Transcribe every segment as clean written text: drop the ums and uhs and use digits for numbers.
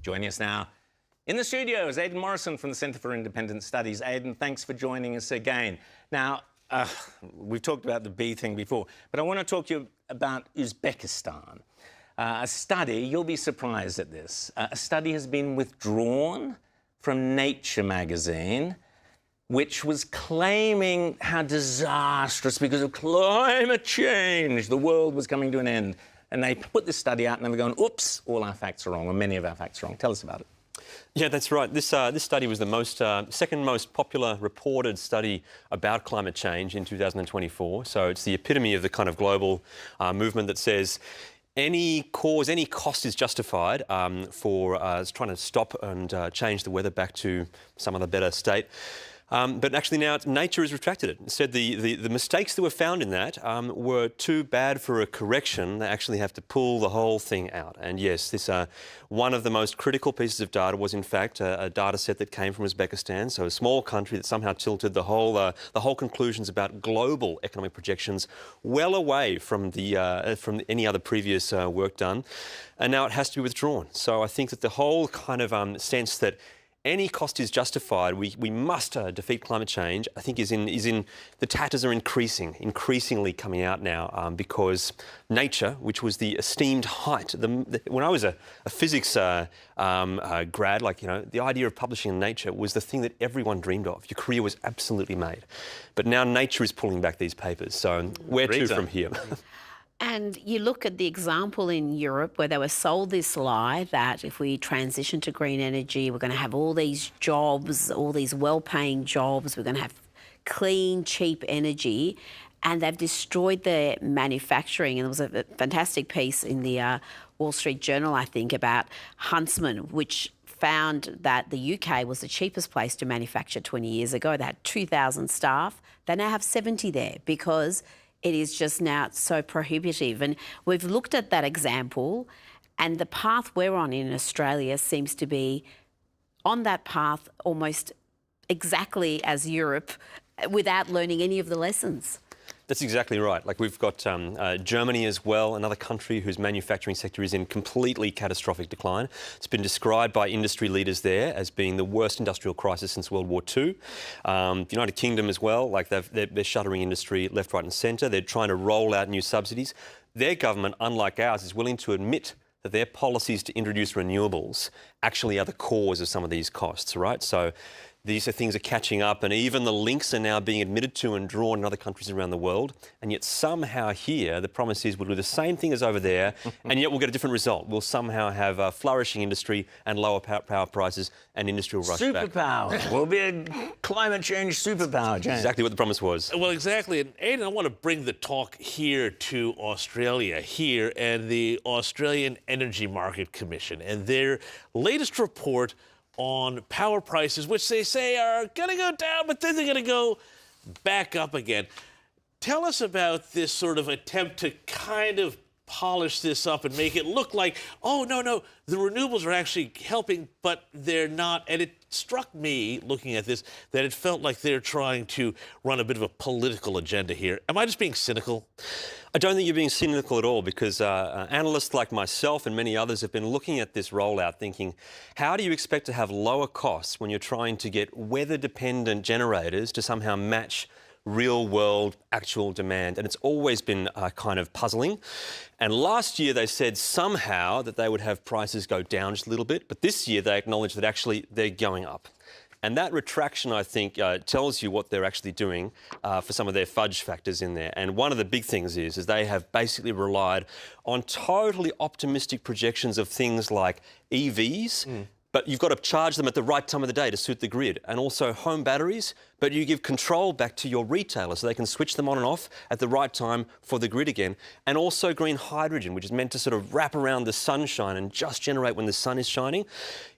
Joining us now in the studio is Aidan Morrison from the Centre for Independent Studies. Aidan, thanks for joining us again. Now, we've talked about the bee thing before, but I want to talk to you about Uzbekistan. A study, you'll be surprised at this, a study has been withdrawn from Nature magazine, which was claiming how disastrous, because of climate change, the world was coming to an end. And they put this study out and they were going, oops, all our facts are wrong, or many of our facts are wrong. Tell us about it. Yeah, that's right. This study was the second most popular reported study about climate change in 2024. So it's the epitome of the kind of global movement that says any cost is justified for trying to stop and change the weather back to some other better state. But actually now Nature has retracted it. It said the mistakes that were found in that were too bad for a correction. They actually have to pull the whole thing out. And yes, this one of the most critical pieces of data was in fact a data set that came from Uzbekistan, so a small country that somehow tilted the whole conclusions about global economic projections well away from from any other previous work done. And now it has to be withdrawn. So I think that the whole kind of sense that any cost is justified, we must defeat climate change, I think is in the tatters are increasingly coming out now because Nature, which was the esteemed height, when I was a physics grad, like, you know, the idea of publishing in Nature was the thing that everyone dreamed of. Your career was absolutely made. But now Nature is pulling back these papers, so where to from here? And you look at the example in Europe where they were sold this lie that if we transition to green energy, we're going to have all these jobs, all these well-paying jobs, we're going to have clean, cheap energy, and they've destroyed their manufacturing. And there was a fantastic piece in the Wall Street Journal, I think, about Huntsman, which found that the UK was the cheapest place to manufacture 20 years ago. They had 2,000 staff. They now have 70 there because it is just now so prohibitive. And we've looked at that example, and the path we're on in Australia seems to be on that path almost exactly as Europe without learning any of the lessons. That's exactly right. Like, we've got Germany as well, another country whose manufacturing sector is in completely catastrophic decline. It's been described by industry leaders there as being the worst industrial crisis since World War II. The United Kingdom as well, like they're shuttering industry left, right and centre. They're trying to roll out new subsidies. Their government, unlike ours, is willing to admit that their policies to introduce renewables actually are the cause of some of these costs, right? So these things are catching up, and even the links are now being admitted to and drawn in other countries around the world. And yet somehow here, the promise is we'll do the same thing as over there, and yet we'll get a different result. We'll somehow have a flourishing industry and lower power prices and industrial rush back. Superpower. We'll be a climate change superpower, James. Exactly what the promise was. Well, exactly. And Aidan, I want to bring the talk here to Australia, here and the Australian Energy Market Commission and their latest report on power prices, which they say are going to go down, but then they're going to go back up again. Tell us about this sort of attempt to kind of polish this up and make it look like, oh, no, the renewables are actually helping, but they're not. And it struck me, looking at this, that it felt like they're trying to run a bit of a political agenda here. Am I just being cynical? I don't think you're being cynical at all, because analysts like myself and many others have been looking at this rollout thinking, how do you expect to have lower costs when you're trying to get weather-dependent generators to somehow match real-world actual demand? And it's always been kind of puzzling. And last year they said somehow that they would have prices go down just a little bit, but this year they acknowledged that actually they're going up. And that retraction, I think, tells you what they're actually doing for some of their fudge factors in there. And one of the big things is they have basically relied on totally optimistic projections of things like EVs, but you've got to charge them at the right time of the day to suit the grid, and also home batteries, but you give control back to your retailer so they can switch them on and off at the right time for the grid again. And also green hydrogen, which is meant to sort of wrap around the sunshine and just generate when the sun is shining.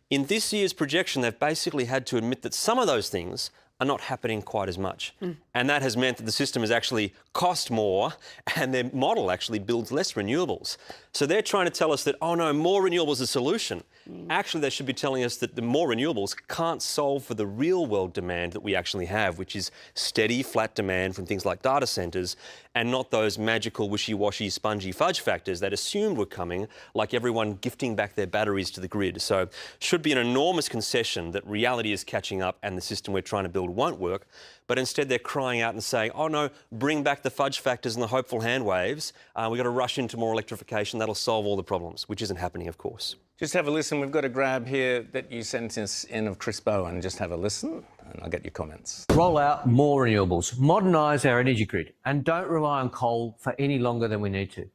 In this year's projection, they've basically had to admit that some of those things are not happening quite as much. And that has meant that the system has actually cost more, and their model actually builds less renewables. So they're trying to tell us that, oh no, more renewables is a solution. Actually, they should be telling us that the more renewables can't solve for the real world demand that we actually have, which is steady, flat demand from things like data centres, and not those magical, wishy-washy, spongy fudge factors that assumed were coming, like everyone gifting back their batteries to the grid. So should be an enormous concession that reality is catching up and the system we're trying to build won't work. But instead they're crying out and saying, oh no, bring back the fudge factors and the hopeful hand waves. We've got to rush into more electrification. That'll solve all the problems, which isn't happening, of course. Just have a listen. We've got a grab here that you sent us in of Chris Bowen. Just have a listen and I'll get your comments. Roll out more renewables, modernise our energy grid and don't rely on coal for any longer than we need to.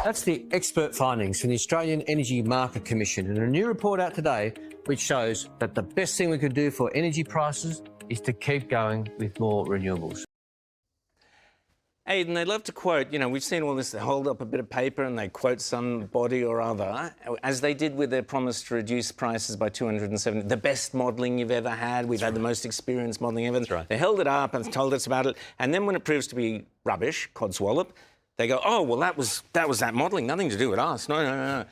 That's the expert findings from the Australian Energy Market Commission and a new report out today which shows that the best thing we could do for energy prices is to keep going with more renewables. Aidan, they love to quote, you know, we've seen all this, they hold up a bit of paper and they quote somebody or other, as they did with their promise to reduce prices by 270, the best modelling you've ever had, we've had the most experienced modelling ever. That's right. They held it up and told us about it, and then when it proves to be rubbish, codswallop, they go, oh, well, that was that modelling, nothing to do with us. No.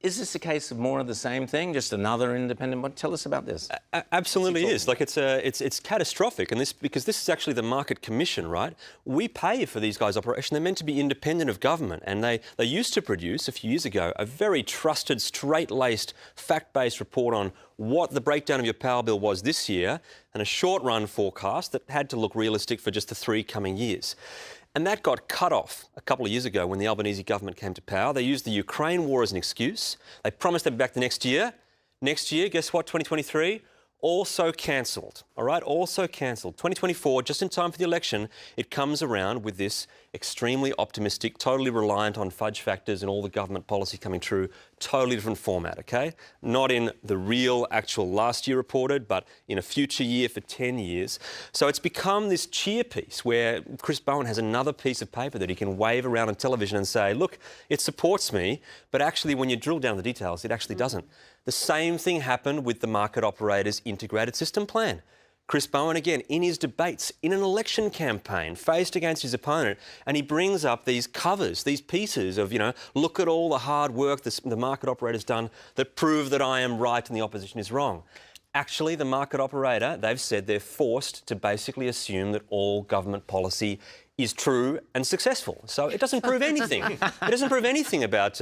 Is this a case of more of the same thing, just another independent one? Tell us about this. Absolutely is. Like it's catastrophic, and because this is actually the market commission, right? We pay for these guys' operation. They're meant to be independent of government, and they used to produce a few years ago a very trusted, straight-laced, fact-based report on what the breakdown of your power bill was this year, and a short-run forecast that had to look realistic for just the 3 coming years. And that got cut off a couple of years ago when the Albanese government came to power. They used the Ukraine war as an excuse. They promised they'd be back the next year. Next year, guess what, 2023? Also cancelled, all right? Also cancelled. 2024, just in time for the election, it comes around with this extremely optimistic, totally reliant on fudge factors and all the government policy coming true, totally different format, okay? Not in the real, actual last year reported, but in a future year for 10 years. So it's become this cheer piece where Chris Bowen has another piece of paper that he can wave around on television and say, look, it supports me, but actually when you drill down the details, it actually doesn't. The same thing happened with the market operator's integrated system plan. Chris Bowen, again, in his debates, in an election campaign, faced against his opponent, and he brings up these covers, these pieces of, you know, look at all the hard work the market operator's done that prove that I am right and the opposition is wrong. Actually, the market operator, they've said they're forced to basically assume that all government policy is true and successful. So it doesn't prove anything. It doesn't prove anything about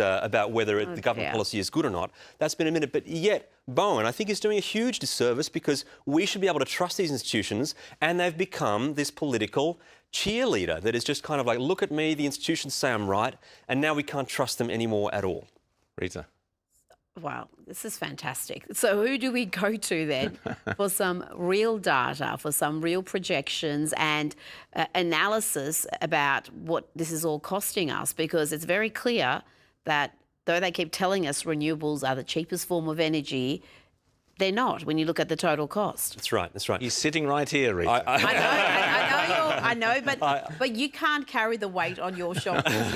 whether the government policy is good or not. That's been admitted. But yet, Bowen, I think, is doing a huge disservice because we should be able to trust these institutions, and they've become this political cheerleader that is just kind of like, look at me, the institutions say I'm right, and now we can't trust them anymore at all. Rita. Wow, this is fantastic. So who do we go to then for some real data, for some real projections and analysis about what this is all costing us? Because it's very clear that though they keep telling us renewables are the cheapest form of energy, they're not when you look at the total cost. That's right, that's right. You're sitting right here, Rita. I know, but you can't carry the weight on your shoulders.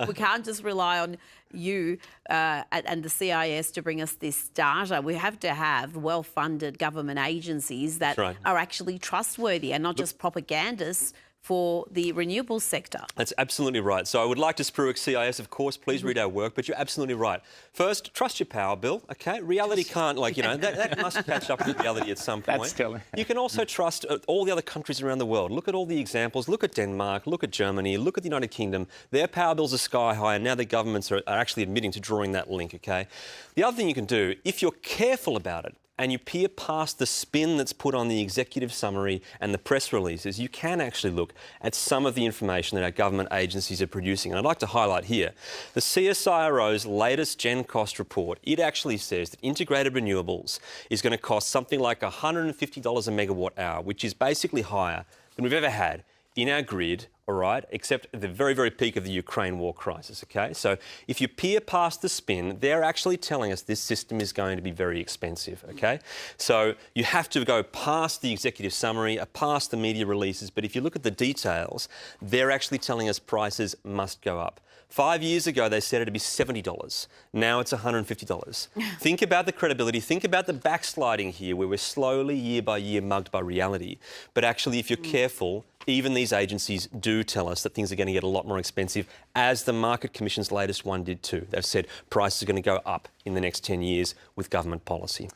We can't just rely on you and the CIS to bring us this data. We have to have well-funded government agencies that are actually trustworthy and not just propagandists for the renewables sector. That's absolutely right. So I would like to spruik CIS, of course, please read our work, but you're absolutely right. First, trust your power bill, OK? Reality can't, like, you know, that must catch up with reality at some point. That's telling. You can also trust all the other countries around the world. Look at all the examples. Look at Denmark, look at Germany, look at the United Kingdom. Their power bills are sky high, and now the governments are actually admitting to drawing that link, OK? The other thing you can do, if you're careful about it, and you peer past the spin that's put on the executive summary and the press releases, you can actually look at some of the information that our government agencies are producing. And I'd like to highlight here, the CSIRO's latest Gen Cost report, it actually says that integrated renewables is going to cost something like $150 a megawatt hour, which is basically higher than we've ever had in our grid, all right, except at the very, very peak of the Ukraine war crisis, OK? So if you peer past the spin, they're actually telling us this system is going to be very expensive, OK? So you have to go past the executive summary, past the media releases, but if you look at the details, they're actually telling us prices must go up. 5 years ago, they said it'd be $70. Now it's $150. Think about the credibility. Think about the backsliding here, where we're slowly, year by year, mugged by reality. But actually, if you're careful, even these agencies do tell us that things are going to get a lot more expensive, as the Market Commission's latest one did too. They've said prices are going to go up in the next 10 years with government policy.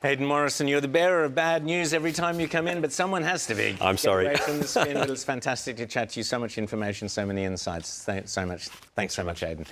Aidan Morrison, you're the bearer of bad news every time you come in, but someone has to be. I'm sorry. Get away from the spin, but it's fantastic to chat to you. So much information, so many insights. Thanks so much, Aidan.